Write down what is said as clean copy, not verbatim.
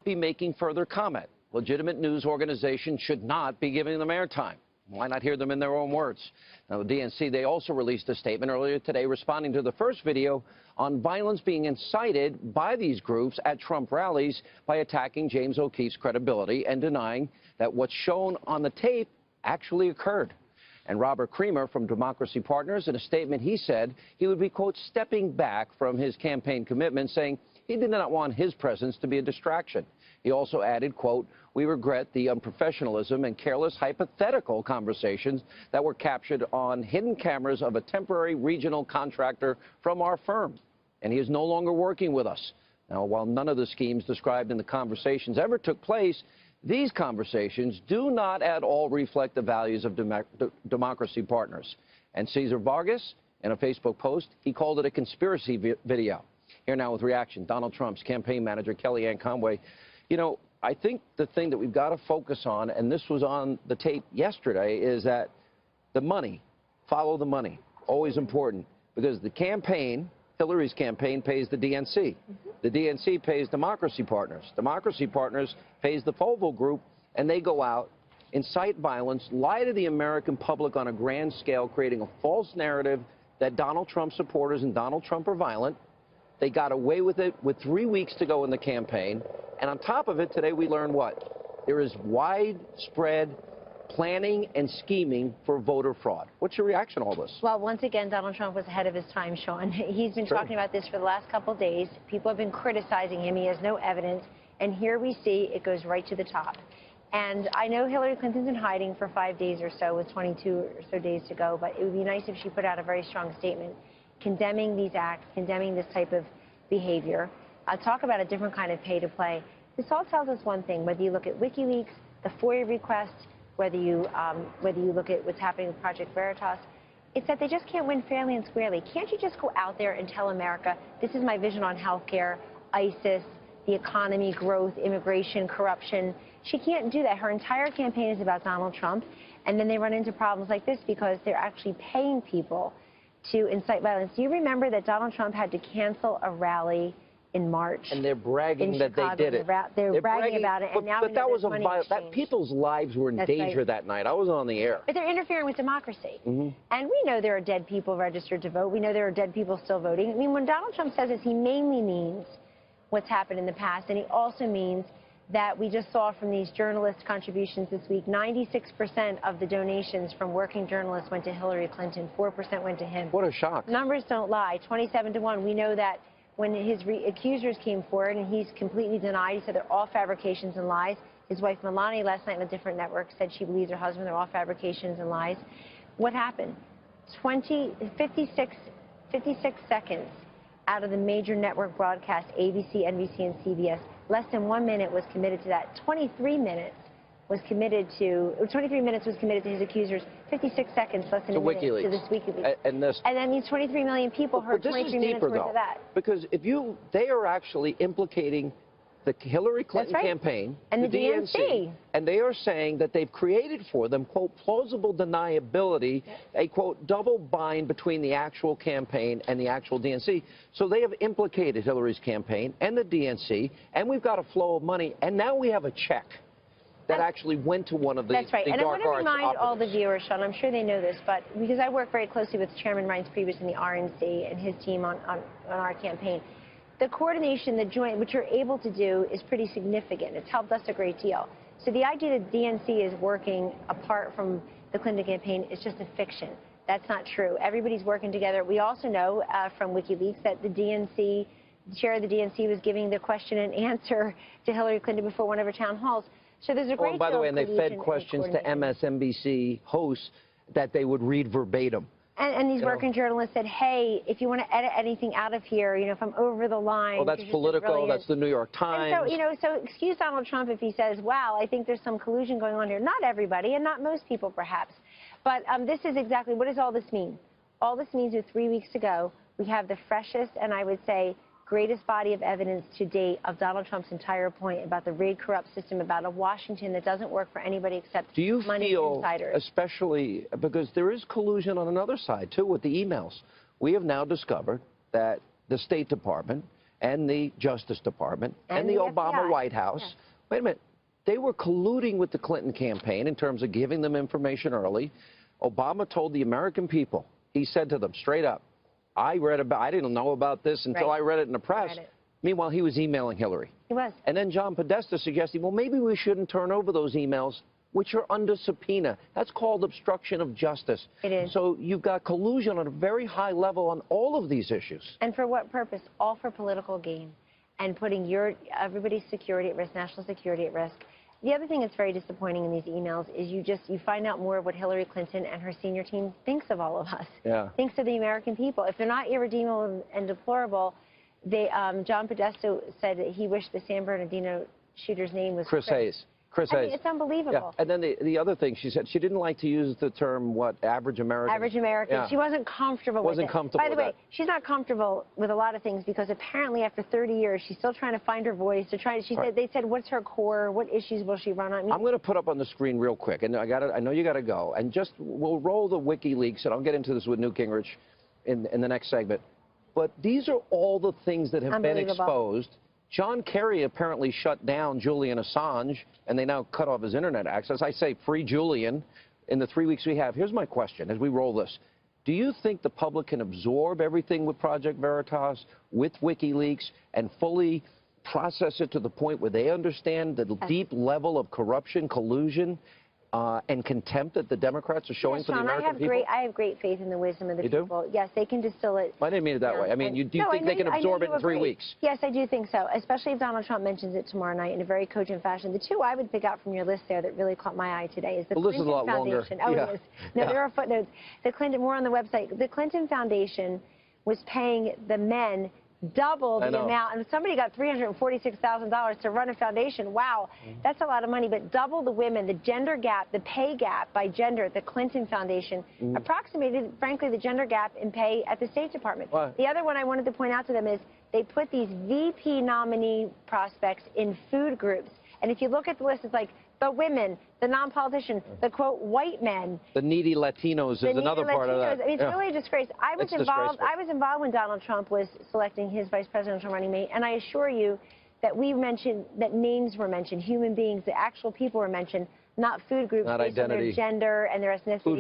be making further comment. Legitimate news organizations should not be giving them airtime. Why not hear them in their own words? Now, the DNC, they also released a statement earlier today responding to the first video on violence being incited by these groups at Trump rallies by attacking James O'Keefe's credibility and denying that what's shown on the tape actually occurred. And Robert Creamer from Democracy Partners, in a statement, he said he would be, quote, stepping back from his campaign commitment, saying he did not want his presence to be a distraction. He also added, quote, we regret the unprofessionalism and careless hypothetical conversations that were captured on hidden cameras of a temporary regional contractor from our firm. And he is no longer working with us. Now, while none of the schemes described in the conversations ever took place, these conversations do not at all reflect the values of Democracy Partners. And Cesar Vargas, in a Facebook post, he called it a conspiracy video. Here now with reaction, Donald Trump's campaign manager, Kellyanne Conway. You know, I think the thing that we've got to focus on, and this was on the tape yesterday, is that the money, follow the money, always important, because the campaign, Hillary's campaign, pays the DNC. The DNC pays Democracy Partners. Democracy Partners pays the Foval Group, and they go out, incite violence, lie to the American public on a grand scale, creating a false narrative that Donald Trump supporters and Donald Trump are violent. They got away with it with 3 weeks to go in the campaign. And on top of it, today we learned what? There is widespread planning and scheming for voter fraud. What's your reaction to all this? Well, once again, Donald Trump was ahead of his time, Sean. He's been talking about this for the last couple of days. People have been criticizing him. He has no evidence. And here we see it goes right to the top. And I know Hillary Clinton's in hiding for 5 days or so with 22 or so days to go, but it would be nice if she put out a very strong statement condemning these acts, condemning this type of behavior. Talk about a different kind of pay to play. This all tells us one thing, whether you look at WikiLeaks, the FOIA request, whether you look at what's happening with Project Veritas, it's that they just can't win fairly and squarely. Can't you just go out there and tell America, this is my vision on health care, ISIS, the economy, growth, immigration, corruption? She can't do that. Her entire campaign is about Donald Trump, and then they run into problems like this because they're actually paying people to incite violence. Do you remember that Donald Trump had to cancel a rally in March? And they're bragging that they did it. They're bragging about it, and now but that was a that people's lives were in danger that night. I was on the air. But they're interfering with democracy. And we know there are dead people registered to vote. We know there are dead people still voting. I mean, when Donald Trump says this, he mainly means what's happened in the past, and he also means that we just saw from these journalist contributions this week, 96% of the donations from working journalists went to Hillary Clinton, 4% went to him. What a shock. Numbers don't lie, 27-1. We know that when his accusers came forward, and he's completely denied, he said they're all fabrications and lies. His wife Melania last night on a different network said she believes her husband, they're all fabrications and lies. What happened? 56 seconds out of the major network broadcasts, ABC, NBC, and CBS, less than 1 minute was committed to that. 23 minutes was committed to his accusers. 56 seconds, less than a minute to this WikiLeaks. And that means 23 million people heard 23 minutes worth of that. Because they are actually implicating the Hillary Clinton campaign and the DNC. And they are saying that they've created for them, quote, plausible deniability, a, quote, double bind between the actual campaign and the actual DNC. So they have implicated Hillary's campaign and the DNC, and we've got a flow of money, and now we have a check that actually went to one of the That's right. And I want to remind operatives. all the viewers, Sean, I'm sure they know this, but because I work very closely with Chairman Reince Priebus in the RNC and his team on our campaign, the coordination, the joint, what you're able to do is pretty significant. It's helped us a great deal. So the idea that DNC is working apart from the Clinton campaign is just a fiction. That's not true. Everybody's working together. We also know from WikiLeaks that the DNC, the chair of the DNC was giving the question and answer to Hillary Clinton before one of her town halls. So there's a great deal of by the way, and they fed collusion questions to MSNBC hosts that they would read verbatim. And these working journalists said, hey, if you want to edit anything out of here, if I'm over the line. Oh, that's Politico, that's the New York Times. And so, so excuse Donald Trump if he says, wow, I think there's some collusion going on here. Not everybody, and not most people, perhaps. But this is exactly, what does all this mean? All this means with 3 weeks to go, we have the freshest and I would say greatest body of evidence to date of Donald Trump's entire point about the rigged, corrupt system, about a Washington that doesn't work for anybody except money insiders. Especially because there is collusion on another side, too, with the emails. We have now discovered that the State Department and the Justice Department and the Obama FBI. White House. Yes. Wait a minute. They were colluding with the Clinton campaign in terms of giving them information early. Obama told the American people, he said to them straight up, I didn't know about this until I read it in the press. Meanwhile, he was emailing Hillary. He was. And then John Podesta suggested, well, maybe we shouldn't turn over those emails, which are under subpoena. That's called obstruction of justice. It is. So you've got collusion on a very high level on all of these issues. And for what purpose? All for political gain and putting everybody's security at risk, national security at risk. The other thing that's very disappointing in these emails is you find out more of what Hillary Clinton and her senior team thinks of all of us. Yeah. Thinks of the American people. If they're not irredeemable and deplorable, John Podesta said that he wished the San Bernardino shooter's name was Chris Hayes. Chris Hayes. I mean, it's unbelievable. Yeah. And then the other thing she said, she didn't like to use the term, what, average American? Average American. Yeah. She wasn't comfortable with it. Wasn't comfortable By the way, with that. she's not comfortable with a lot of things because apparently after 30 years, she's still trying to find her voice. They said, what's her core? What issues will she run on? I mean, I'm going to put up on the screen real quick, and I know you got to go, and we'll roll the WikiLeaks, and I'll get into this with Newt Gingrich in the next segment. But these are all the things that have been exposed. John Kerry apparently shut down Julian Assange, and they now cut off his internet access. I say free Julian in the 3 weeks we have. Here's my question as we roll this. Do you think the public can absorb everything with Project Veritas, with WikiLeaks, and fully process it to the point where they understand the deep level of corruption, collusion, and contempt that the Democrats are showing for the American people? I have great faith in the wisdom of the people. Yes, they can distill it. I didn't mean it that way. I mean, do you think they can absorb it in 3 weeks? Yes, I do think so, especially if Donald Trump mentions it tomorrow night in a very cogent fashion. The two I would pick out from your list there that really caught my eye today is the Clinton Foundation. Oh, it is. No, there are footnotes. More on the website. The Clinton Foundation was paying the men double the amount, and somebody got $346,000 to run a foundation. Wow, that's a lot of money. But double the women, the gender gap, the pay gap by gender at the Clinton Foundation approximated, frankly, the gender gap in pay at the State Department. The other one I wanted to point out to them is they put these VP nominee prospects in food groups. And if you look at the list, it's like the women, the non-politicians, the, quote, white men. The needy Latinos is another part of that. I mean, it's really a disgrace. I was involved when Donald Trump was selecting his vice presidential running mate, and I assure you that that names were mentioned, human beings, the actual people were mentioned, not food groups based on their gender and their ethnicity.